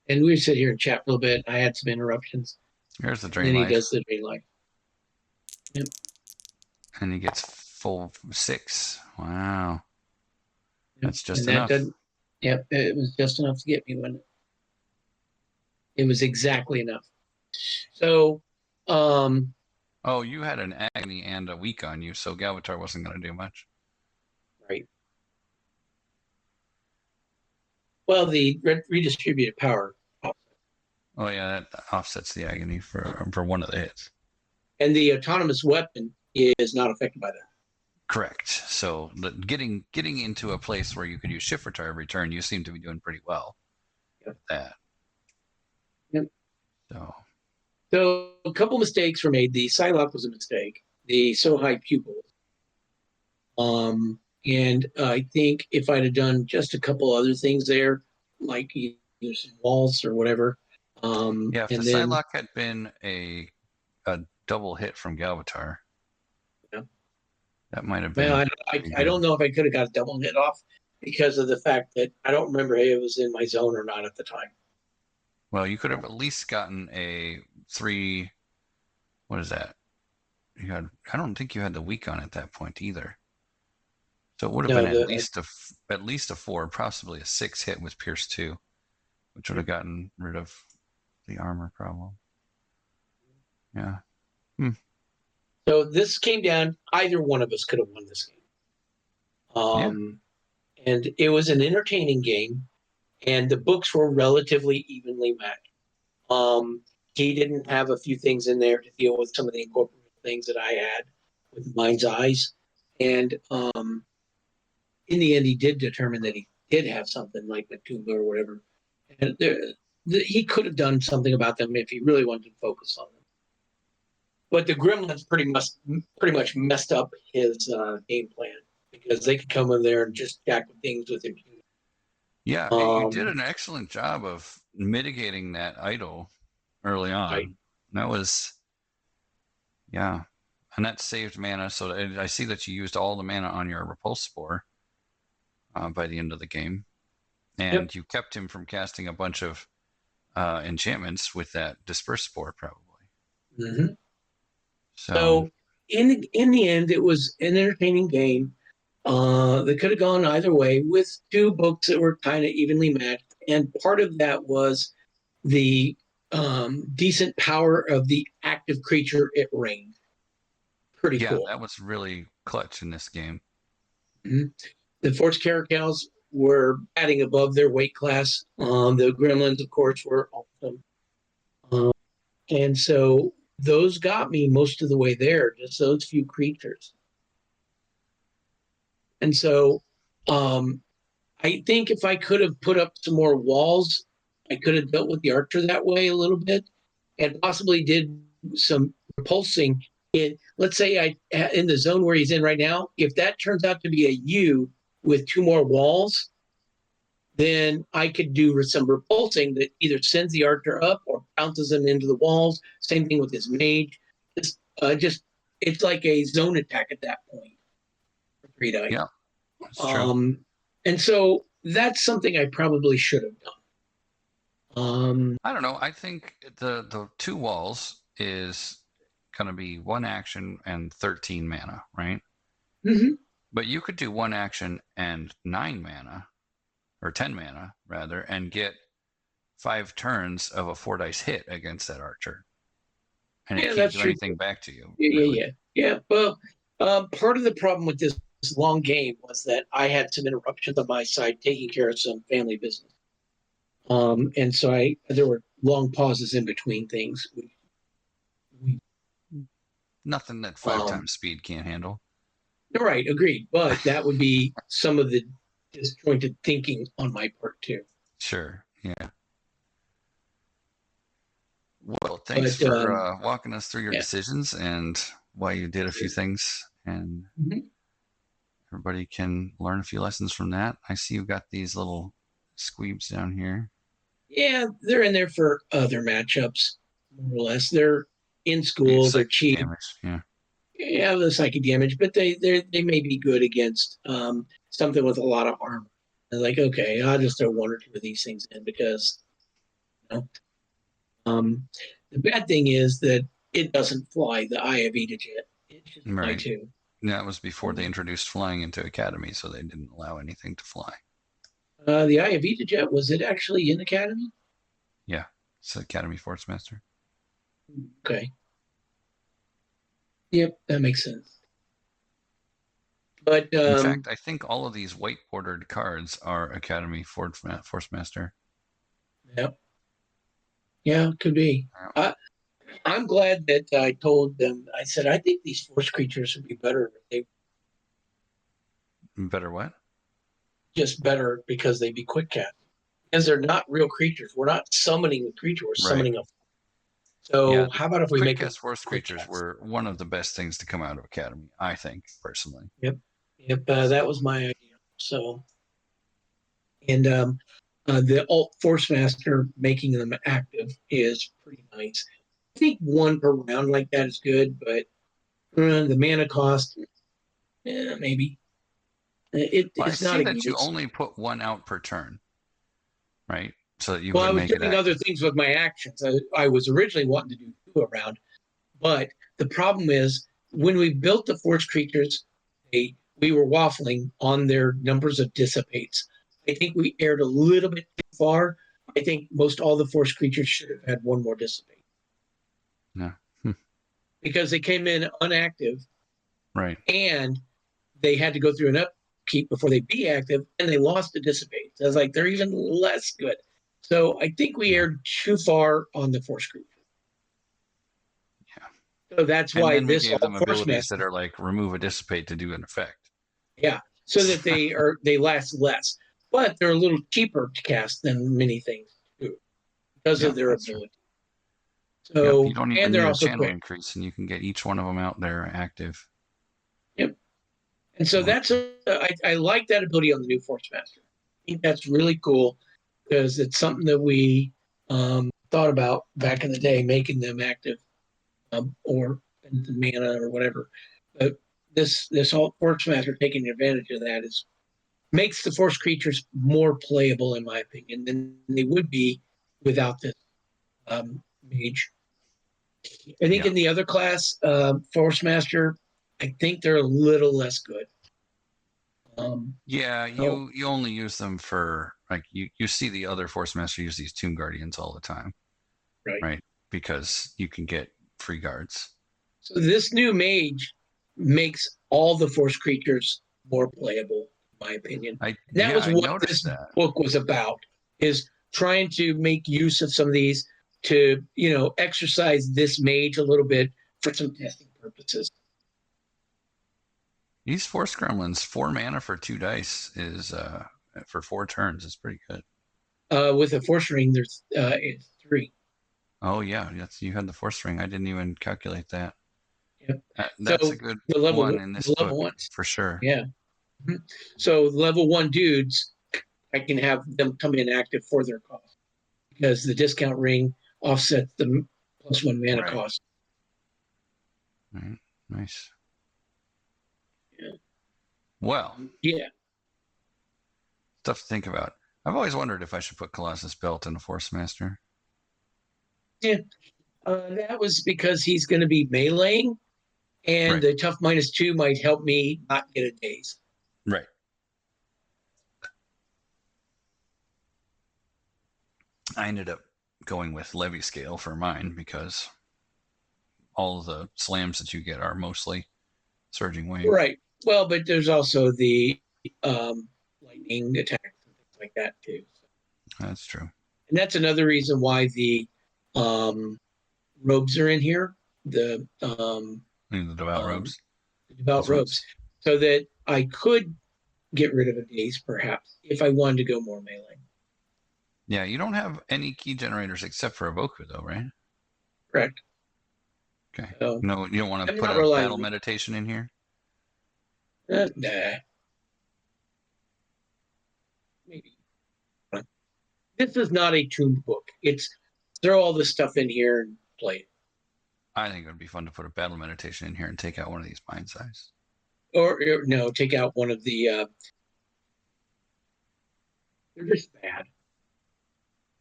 we sit here and chat a little bit. I had some interruptions. Here's the And drain then life. he does the drain life. Yep. And he gets full 6. Wow. Yep. That's just enough. Yep, it was just enough to get me, wasn't it? It was exactly enough. So, oh, you had an agony and a weak on you, so Galvatar wasn't going to do much. Right. Well, the redistributed power. Oh yeah, that offsets the agony for one of the hits. And the autonomous weapon is not affected by that. Correct. So getting into a place where you could use shift retire every turn, you seem to be doing pretty well. Yep. With that. Yep. So a couple mistakes were made. The Psylocke was a mistake. The so high pupil. And I think if I'd have done just a couple other things there, like either some walls or whatever. Yeah, if the Psylocke had been a double hit from Galvatar, yeah, that might have been. Well, I don't know if I could have got a double hit off, because of the fact that I don't remember if it was in my zone or not at the time. Well, you could have at least gotten a 3. What is that? You had. I don't think you had the weak on at that point either. So it would have No, been at least a 4, possibly a 6 hit with Pierce 2, which would have gotten rid of the armor problem. Yeah. so this came down. Either one of us could have won this game. Yeah. And it was an entertaining game, and the books were relatively evenly matched. He didn't have a few things in there to deal with some of the incorporated things that I had with Mind's Eyes, and in the end, he did determine that he did have something like Matumba or whatever, and he could have done something about them if he really wanted to focus on them. But the Gremlins pretty much messed up his game plan because they could come in there and just jack with things with impunity. Yeah, you did an excellent job of mitigating that idol early Right. on. That was, yeah, and that saved mana. So I see that you used all the mana on your repulse spore by the end of the game, Yep. and you kept him from casting a bunch of enchantments with that disperse spore, probably. Mm-hmm. So So in the end, it was an entertaining game. They could have gone either way with two books that were kind of evenly matched, and part of that was the decent power of the active creature it reigned. Pretty yeah, cool. that was really clutch in this game. Mm-hmm. The Force Caracals were batting above their weight class. The Gremlins, of course, were awesome. And so those got me most of the way there, just those few creatures. And so I think if I could have put up some more walls, I could have dealt with the archer that way a little bit and possibly did some repulsing. Let's say in the zone where he's in right now, if that turns out to be a U with two more walls, then I could do some repulsing that either sends the archer up or bounces him into the walls. Same thing with his mage. It's like a zone attack at that point for 3 dice. Yeah, that's true. And so that's something I probably should have done. I don't know. I think the 2 walls is going to be 1 action and 13 mana, right? Mm-hmm. But you could do 1 action and 9 mana, or 10 mana rather, and get 5 turns of a 4 dice hit against that archer, and it Yeah, can't that's do true. anything back to you. Yeah, Really. yeah. Well, part of the problem with this long game was that I had some interruptions on my side taking care of some family business. And so there were long pauses in between things. Nothing that 5 times speed can't handle. Right, agreed. But that would be some of the disjointed thinking on my part too. Sure. Yeah. Well, thanks But for walking us through your yeah. decisions and why you did a few things, and Mm-hmm. everybody can learn a few lessons from that. I see you've got these little squeebs down here. Yeah, they're in there for other matchups, more or less. They're in school, they're Psychic cheap. damage. Yeah. Yeah, the psychic damage, but they may be good against something with a lot of armor. And like, okay, I'll just throw 1 or 2 of these things in because you know. The bad thing is that it doesn't fly the Eye of Jet. It should fly Right. too. That was before they introduced flying into Academy, so they didn't allow anything to fly. The Eye of Jet, was it actually in Academy? Yeah, it's Academy Forcemaster. Okay. Yep, that makes sense. But in fact, I think all of these white bordered cards are Academy Forcemaster. Yep. Yeah, could be. I'm glad that I told them. I said I think these force creatures would be better if they Better what? just better because they'd be quick cast. Because they're not real creatures. We're not summoning a creature. We're Right. summoning a. So Yeah, how about if we quick make cast force quick creatures cast? were one of the best things to come out of Academy, I think, personally. Yep. That was my idea. So, and the alt force master making them active is pretty nice. I think 1 per round like that is good, but the mana cost, maybe. Well, I It's not see a. that you It's only put one out per turn, right? So that you well, I would was make it doing other active. things with my actions. I was originally wanting to do two around, but the problem is when we built the force creatures, we were waffling on their numbers of dissipates. I think we aired a little bit too far. I think most all the force creatures should have had one more dissipate Yeah. because they came in unactive Right. and they had to go through an upkeep before they be active, and they lost the dissipate. So I was like, they're even less good. So I think we Yeah. aired too far on the force creatures. Yeah. So that's And why then we this gave all them force abilities that master, are like remove a dissipate to do an effect. yeah, so that they last less, but they're a little cheaper to cast than many things too because of Yep, their that's true. ability. Yep, you So don't even and they're need a also channel quick. increase, and you can get each one of them out there active. Yep. And so Well, I like that ability on the new Force Master. I think that's really cool because it's something that we thought about back in the day, making them active or the mana or whatever. But this whole Force Master taking advantage of that is makes the Force creatures more playable, in my opinion, than they would be without this mage. I think yeah, in the other class, Force Master, I think they're a little less good. yeah. So You only use them for like you see the other Force Master use these Tomb Guardians all the time, right. right? Because you can get free guards. So this new mage makes all the force creatures more playable, in my opinion. And that was I what noticed this that. book was about, is trying to make use of some of these to, exercise this mage a little bit for some testing purposes. These Force Gremlins, 4 mana for 2 dice is for 4 turns is pretty good. With a force ring, there's it's three. Oh yeah, you had the Force Ring. I didn't even calculate that. Yep. That's a So good one in this the level book ones. for sure. Yeah. Mhm. So level one dudes, I can have them come in active for their cost because the discount ring offsets the plus one mana Right. cost. Right. Nice. Yeah. Well, Yeah. stuff to think about. I've always wondered if I should put Colossus Belt in a Force Master. Yeah. That was because he's going to be meleeing, and Right. the tough -2 might help me not get a daze. Right. I ended up going with Levy Scale for mine because all of the slams that you get are mostly Surging Wave. Right. Well, but there's also the lightning attacks and things like that too. So. That's true. And that's another reason why the um, robes are in here. I mean, the Devout Um, Robes. devout Those robes, ones. so that I could get rid of a daze perhaps if I wanted to go more melee. Yeah, you don't have any key generators except for Evoku, though, right? Correct. Okay. So No, you don't want to I'm put not a relying battle on it. meditation in here? Nah, maybe. This is not a tuned book. It's throw all this stuff in here and play it. I think it would be fun to put a battle meditation in here and take out one of these mind size. Or no, take out one of the. They're just bad.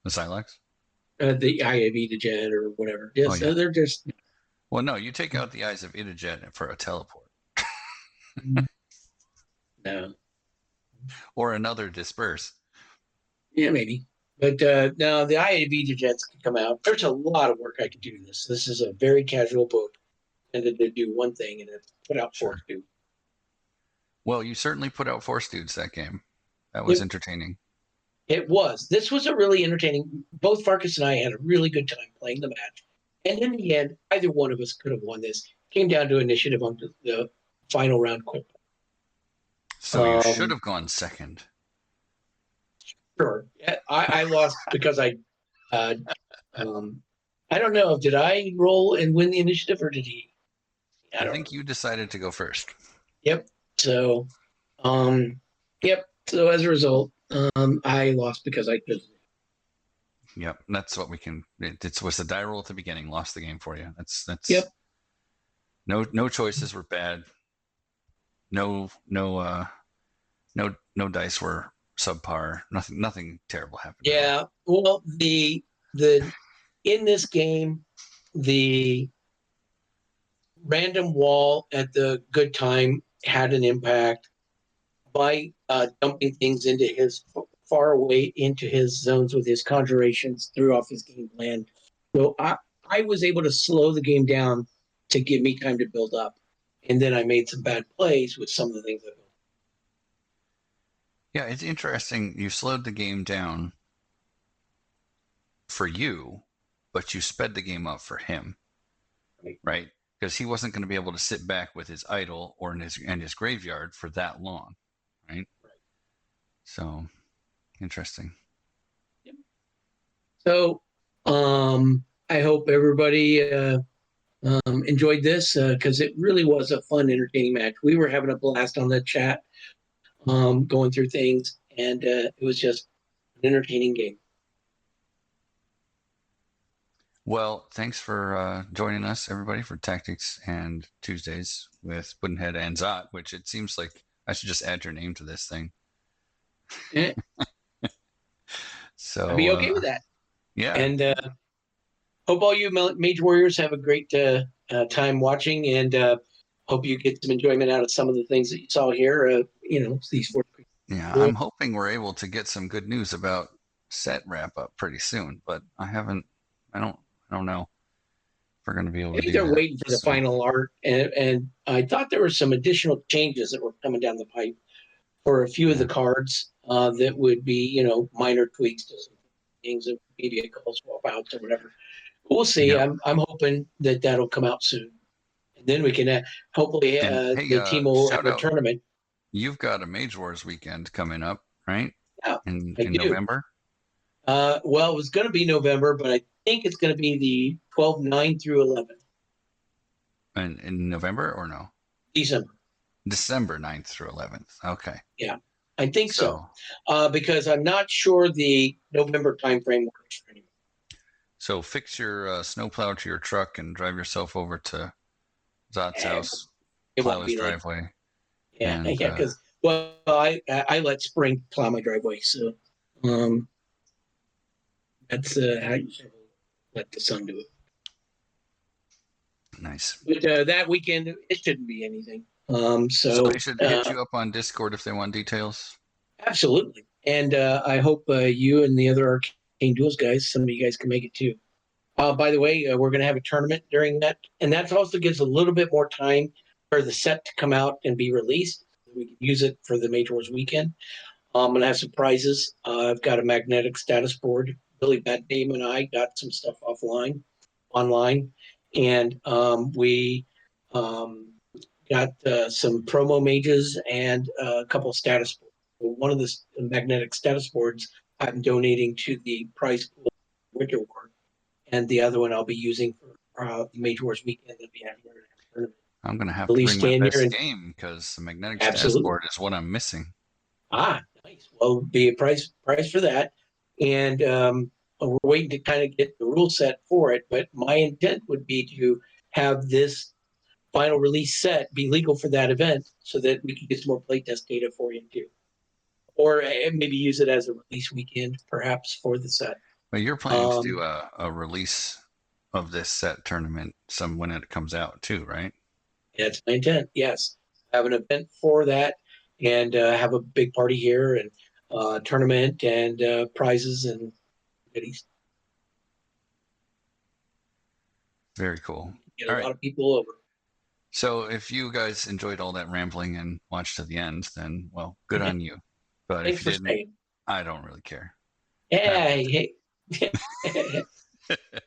The Silex? The Eye of Eden or whatever. Oh, Yes, yeah. they're just. Well, no, you take out the Eyes of Idajet for a teleport No. or another disperse. Yeah, maybe. But no, the Eye of Eden can come out. There's a lot of work I could do in this. This is a very casual book, and to do one thing and it's put out four Sure. two. Well, you certainly put out Force Dudes that game. That was It, entertaining. it was. This was a really entertaining. Both Farkas and I had a really good time playing the match. And in the end, either one of us could have won this. Came down to initiative on the final round quick. So you should Um, have gone second. sure. I lost because uh, um, I don't know. Did I roll and win the initiative or did he? I I don't think remember. you decided to go first. Yep. So, um, yep. So as a result, I lost because I chose. Yep, that's what we can. It was the die roll at the beginning, lost the game for you. That's Yep. no choices were bad. No No dice were subpar. Nothing terrible happened at all. Yeah. Well, the in this game, the random wall at the good time had an impact by dumping things into his far away into his zones with his conjurations, threw off his game plan. So I was able to slow the game down to give me time to build up. And then I made some bad plays with some of the things I built. Yeah, it's interesting. You slowed the game down for you, but you sped the game up for him, Right. right? Because he wasn't going to be able to sit back with his idol or in his graveyard for that long, right? So interesting. Yep. So I hope everybody enjoyed this because it really was a fun, entertaining match. We were having a blast on the chat, going through things, and it was just an entertaining game. Well, thanks for joining us, everybody, for Tactics and Tuesdays with Puddnhead and Zot, which it seems like I should just add your name to this thing. Eh, I'd So, be okay with that. yeah. And hope all you Mage Warriors have a great time watching, and hope you get some enjoyment out of some of the things that you saw here. These 4 Yeah, I'm hoping we're able to get some good news about set wrap up pretty soon, but I don't know if we're going to be able I to think do they're that. waiting for the So, final art, and I thought there were some additional changes that were coming down the pipe for a few of yeah. the cards that would be, minor tweaks to some things, that maybe a couple swap outs or whatever. We'll see. Yep. I'm hoping that that'll come out soon, and then we can hopefully And hey, the team will shout have a out, tournament. you've got a Mage Wars weekend coming up, right? Yeah, I In do. November? Well, it was going to be November, but I think it's going to be the 12/9 through 11 In November or no? December. December 9th through 11th. Okay. Yeah, I think so, So, because I'm not sure the November timeframe works for anyone. so fix your snowplow to your truck and drive yourself over to Zot's Eh, house, It plow won't his be like, driveway, yeah, and yeah, because well, I let spring plow my driveway, so um, that's how you let the sun do it. nice. But that weekend, it shouldn't be anything. So So they should hit you up on Discord if they want details. absolutely, and I hope you and the other Arcane Duels guys, some of you guys can make it too. By the way, we're going to have a tournament during that, and that also gives a little bit more time for the set to come out and be released. We can use it for the Major Wars weekend. I'm going to have some prizes. I've got a magnetic status board. Billy Bat Dame and I got some stuff online, and we um, got some promo mages and a couple of status boards. One of the magnetic status boards I'm donating to the prize pool Winter War, and the other one I'll be using for Major Wars weekend that we have here. I'm going to have At to bring least my stand here best and game because the magnetic status absolutely. board is what I'm missing. Nice. Well, be a price for that, and we're waiting to kind of get the rule set for it. But my intent would be to have this final release set be legal for that event, so that we can get some more playtest data for you too, or maybe use it as a release weekend, perhaps for the set. But you're planning to do Um, a release of this set tournament some when it comes out too, right? that's my intent. Yes, have an event for that, and have a big party here, and tournament and prizes and goodies. Very cool. Get a All lot right. of people over. So if you guys enjoyed all that rambling and watched to the end, then well, good on you. But if Thanks you for didn't, staying. I don't really care. Have a Yeah, good hey. day.